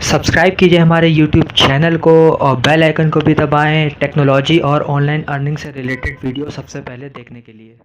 Subscribe कीजिए हमारे YouTube channel को और बेल आइकन को भी दबाएं टेक्नोलॉजी और ऑनलाइन अर्निंग से रिलेटेड वीडियो सबसे पहले देखने के लिए।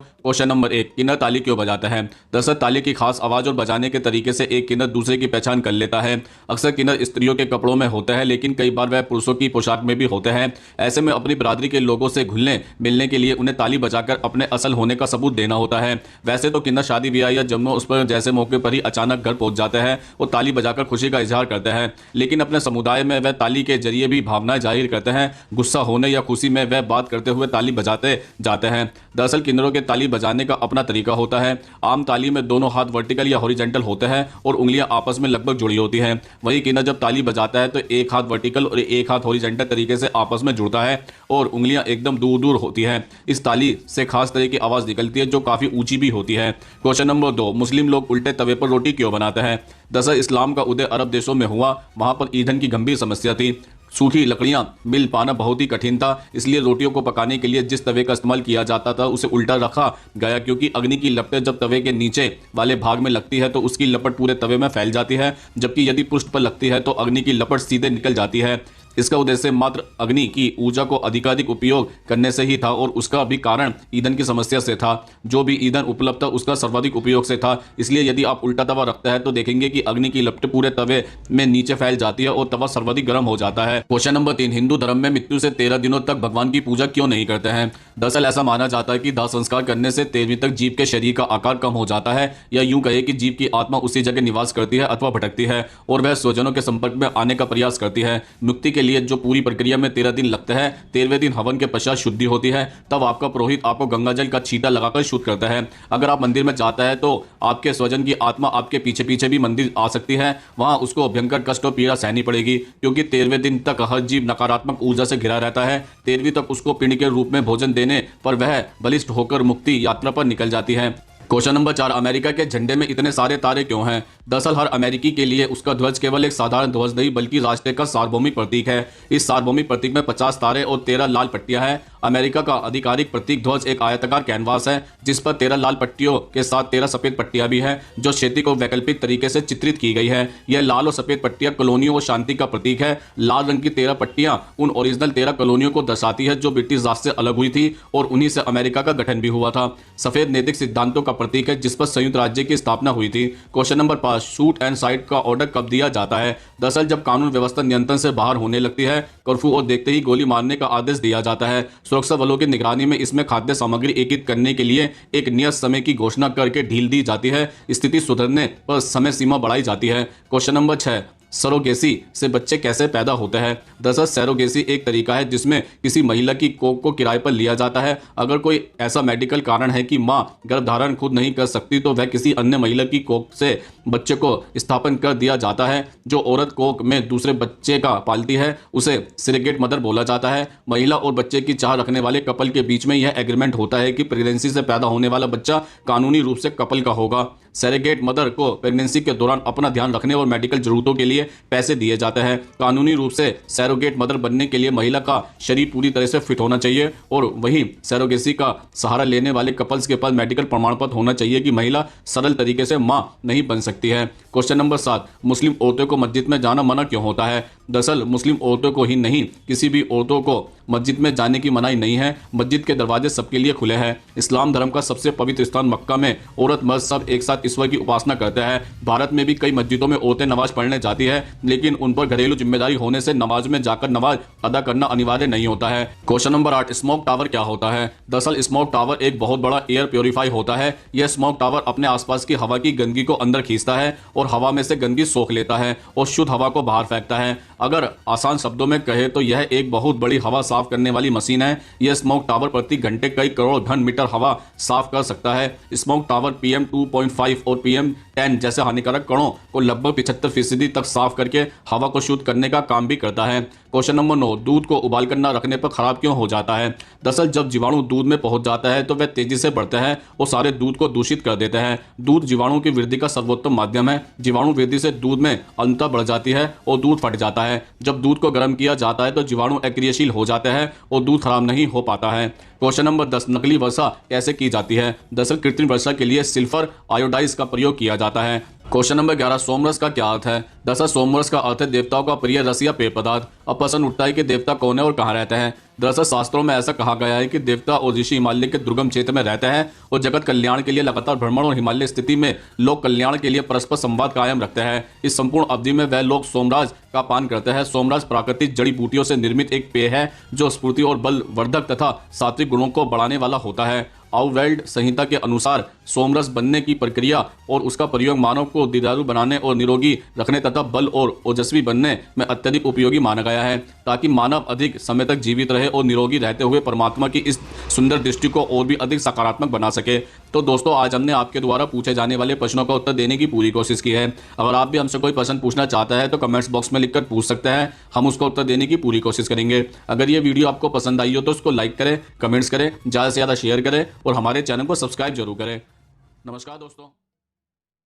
क्वेश्चन नंबर 1, किन्नर ताली क्यों बजाता है। दरअसल ताली की खास आवाज और बजाने के तरीके से एक किन्नर दूसरे की पहचान कर लेता है। अक्सर किन्नर स्त्रियों के कपड़ों में होता है, लेकिन कई बार वह पुरुषों की पोशाक में भी होते हैं। ऐसे में अपनी बिरादरी के लोगों से घुलने मिलने के लिए उन्हें ताली बजाकर अपने असल होने का सबूत देना होता है। वैसे तो किन्नर शादी ब्याह या जन्मों उस पर जैसे मौके पर ही अचानक घर पहुंच जाते हैं और ताली बजाकर खुशी का इजहार करते हैं, लेकिन अपने समुदाय में वह ताली के जरिए भी भावनाएं जाहिर करते हैं। गुस्सा होने या खुशी में वह बात करते हुए ताली बजाते जाते हैं। दरअसल किन्नरों के ताली बजाने का अपना तरीका होता है। आम ताली में दोनों हाथ वर्टिकल या हॉरिजॉन्टल होते हैं और उंगलियां आपस में लगभग जुड़ी होती हैं। वहीं किन्नर जब ताली बजाता है तो एक हाथ वर्टिकल और एक हाथ हॉरिजॉन्टल तरीके से आपस में जुड़ता है और उंगलियां एकदम दूर दूर होती हैं। इस ताली से खास तरह की आवाज निकलती है जो काफी ऊंची भी होती है। क्वेश्चन नंबर 2, मुस्लिम लोग उल्टे तवे पर रोटी क्यों बनाते हैं। दरअसल इस्लाम का उदय अरब देशों में हुआ, वहां पर ईंधन की गंभीर समस्या थी। सूखी लकड़ियां मिल पाना बहुत ही कठिन था, इसलिए रोटियों को पकाने के लिए जिस तवे का इस्तेमाल किया जाता था उसे उल्टा रखा गया, क्योंकि अग्नि की लपटें जब तवे के नीचे वाले भाग में लगती है तो उसकी लपट पूरे तवे में फैल जाती है, जबकि यदि पृष्ठ पर लगती है तो अग्नि की लपट सीधे निकल जाती है। इसका उद्देश्य मात्र अग्नि की ऊर्जा को अधिकाधिक उपयोग करने से ही था और उसका भी कारण ईंधन की समस्या से था। जो भी ईंधन उपलब्ध था उसका सर्वाधिक उपयोग से था, इसलिए यदि आप उल्टा तवा रखते हैं तो देखेंगे कि अग्नि की लपटें पूरे तवे में नीचे फैल जाती है और तवा सर्वाधिक गर्म हो जाता है। क्वेश्चन नंबर 3, हिंदू धर्म में मृत्यु से 13 दिनों तक भगवान की पूजा क्यों नहीं करते हैं। दरअसल ऐसा माना जाता है कि दाह संस्कार करने से 13वीं तक जीव के शरीर का आकार कम हो जाता है, या यूं कहे कि जीव की आत्मा उसी जगह निवास करती है अथवा भटकती है और वह स्वजनों के संपर्क में आने का प्रयास करती है। मुक्ति के लिए जो पूरी प्रक्रिया में 13 दिन लगते हैं, 13वें दिन हवन के पश्चात शुद्धि होती है, तब आपका पुरोहित आपको गंगाजल का छींटा लगाकर शुद्ध करता है। अगर आप मंदिर में जाता है तो आपके स्वजन की आत्मा आपके पीछे पीछे भी मंदिर आ सकती है, वहां उसको भयंकर कष्ट और पीड़ा सहनी पड़ेगी, क्योंकि 13वें दिन तक हर जीव नकारात्मक ऊर्जा से घिरा रहता है। 13वीं तक उसको पिंड के रूप में भोजन देने पर वह बलिष्ठ होकर मुक्ति यात्रा पर निकल जाती है। क्वेश्चन नंबर 4, अमेरिका के झंडे में इतने सारे तारे क्यों हैं। दरअसल हर अमेरिकी के लिए उसका ध्वज केवल एक साधारण ध्वज नहीं बल्कि राष्ट्र का सार्वभौमिक प्रतीक है। इस सार्वभौमिक प्रतीक में 50 तारे और 13 लाल पट्टियां हैं। अमेरिका का आधिकारिक प्रतीक ध्वज एक आयताकार कैनवास है जिस पर 13 लाल पट्टियों के साथ 13 सफेद पट्टियां भी हैं, जो क्षेत्र को वैकल्पिक तरीके से चित्रित की गई है। यह लाल और सफेद पट्टियां कॉलोनियों और शांति का प्रतीक है। लाल रंग की 13 पट्टियां उन ओरिजिनल 13 कॉलोनियों को दर्शाती है जो ब्रिटिश राज से अलग हुई थी और उन्हीं से अमेरिका का गठन भी हुआ था। सफेद नैतिक सिद्धांतों का प्रतीक है जिस पर संयुक्त राज्य की स्थापना हुई थी। Question number 5, shoot and site का ऑर्डर कब दिया जाता है। दरअसल जब कानून व्यवस्था नियंत्रण से बाहर होने लगती है, कर्फ्यू और देखते ही गोली मारने का आदेश दिया जाता है। सुरक्षा बलों की निगरानी में इसमें खाद्य सामग्री एकत्रित करने के लिए एक नियत समय की घोषणा करके ढील दी जाती है। स्थिति सुधरने पर समय सीमा बढ़ाई जाती है। क्वेश्चन नंबर 6, सरोगेसी से बच्चे कैसे पैदा होते हैं। दरअसल सरोगेसी एक तरीका है जिसमें किसी महिला की कोख को किराए पर लिया जाता है। अगर कोई ऐसा मेडिकल कारण है कि मां गर्भधारण खुद नहीं कर सकती तो वह किसी अन्य महिला की कोख से बच्चे को स्थापन कर दिया जाता है। जो औरत कोख में दूसरे बच्चे का पालती है उसे सरोगेट मदर बोला जाता है। महिला और बच्चे की चाह रखने वाले कपल के बीच में यह एग्रीमेंट होता है कि प्रेगनेंसी से पैदा होने वाला बच्चा कानूनी रूप से कपल का होगा। सरोगेट मदर को प्रेगनेंसी के दौरान अपना ध्यान रखने और मेडिकल जरूरतों के लिए पैसे दिए जाते हैं। कानूनी रूप से सरोगेट मदर बनने के लिए महिला का शरीर पूरी तरह से फिट होना चाहिए और वहीं सरोगेसी का सहारा लेने वाले कपल्स के पास मेडिकल प्रमाण पत्र होना चाहिए कि महिला सरल तरीके से मां नहीं बन सकती है। क्वेश्चन नंबर 7, मुस्लिम औरतों को मस्जिद में जाना मना क्यों होता है। दरअसल मुस्लिम औरतों को ही नहीं, किसी भी औरतों को मस्जिद में जाने की मनाही नहीं है। मस्जिद के दरवाजे सबके लिए खुले हैं। इस्लाम धर्म का सबसे पवित्र स्थान मक्का में औरत मर्द सब एक साथ ईश्वर की उपासना करते हैं। भारत में भी कई मस्जिदों में औरतें नमाज पढ़ने जाती है, लेकिन उन पर घरेलू जिम्मेदारी होने से नमाज में जाकर नमाज अदा करना अनिवार्य नहीं होता है। क्वेश्चन नंबर 8, स्मोक टावर क्या होता है। दरअसल स्मोक टावर एक बहुत बड़ा एयर प्योरीफाई होता है। यह स्मोक टावर अपने आसपास की हवा की गंदगी को अंदर खींचता है और हवा में से गंदगी सोख लेता है और शुद्ध हवा को बाहर फेंकता है। अगर आसान शब्दों में कहे तो यह एक बहुत बड़ी हवा साफ करने वाली मशीन है। यह स्मोक टावर प्रति घंटे कई करोड़ घन मीटर हवा साफ कर सकता है। स्मोक टावर PM 2.5 और PM 10 जैसे हानिकारक कणों को लगभग 75% तक साफ करके हवा को शुद्ध करने का काम भी करता है। क्वेश्चन नंबर 9, दूध को उबाल कर न रखने पर खराब क्यों हो जाता है। दरअसल जब जीवाणु दूध में पहुंच जाता है तो वह तेजी से बढ़ते हैं और सारे दूध को दूषित कर देते हैं। दूध जीवाणु की वृद्धि का सर्वोत्तम माध्यम है। जीवाणु वृद्धि से दूध में अंतः बढ़ जाती है और दूध फट जाता है। जब दूध को गर्म किया जाता है तो जीवाणु अक्रियशील हो जाते हैं और दूध खराब नहीं हो पाता है। क्वेश्चन नंबर 10, नकली वर्षा कैसे की जाती है। दरअसल कृत्रिम वर्षा के लिए सिल्फर आयोडाइज का प्रयोग किया जाता है। क्वेश्चन नंबर 11, सोमरस का क्या अर्थ है? दरअसल सोमरस का अर्थ है देवताओं का प्रिय रस या पेय पदार्थ। अब प्रश्न उठता है कि देवता कौन है और कहाँ रहते हैं। दरअसल शास्त्रों में ऐसा कहा गया है कि देवता और ऋषि हिमालय के दुर्गम क्षेत्र में रहते हैं और जगत कल्याण के लिए लगातार भ्रमण और हिमालय स्थिति में लोक कल्याण के लिए परस्पर संवाद कायम रखते हैं। इस संपूर्ण अवधि में वह लोग सोमराज का पान करते हैं। सोमराज प्राकृतिक जड़ी बूटियों से निर्मित एक पेय है जो स्फूर्ति और बल वर्धक तथा सात्विक गुणों को बढ़ाने वाला होता है। आयुर्वेद संहिता के अनुसार सोमरस बनने की प्रक्रिया और उसका प्रयोग मानव को दीर्घायु बनाने और निरोगी रखने तथा बल और ओजस्वी बनने में अत्यधिक उपयोगी माना गया है, ताकि मानव अधिक समय तक जीवित रहे और निरोगी रहते हुए परमात्मा की इस सुंदर दृष्टि को और भी अधिक सकारात्मक बना सके। तो दोस्तों, आज हमने आपके द्वारा पूछे जाने वाले प्रश्नों का उत्तर देने की पूरी कोशिश की है। अगर आप भी हमसे कोई प्रश्न पूछना चाहता है तो कमेंट्स बॉक्स में लिखकर पूछ सकते हैं, हम उसका उत्तर देने की पूरी कोशिश करेंगे। अगर ये वीडियो आपको पसंद आई हो तो उसको लाइक करें, कमेंट्स करें, ज़्यादा से ज़्यादा शेयर करें और हमारे चैनल को सब्सक्राइब जरूर करें। नमस्कार दोस्तों।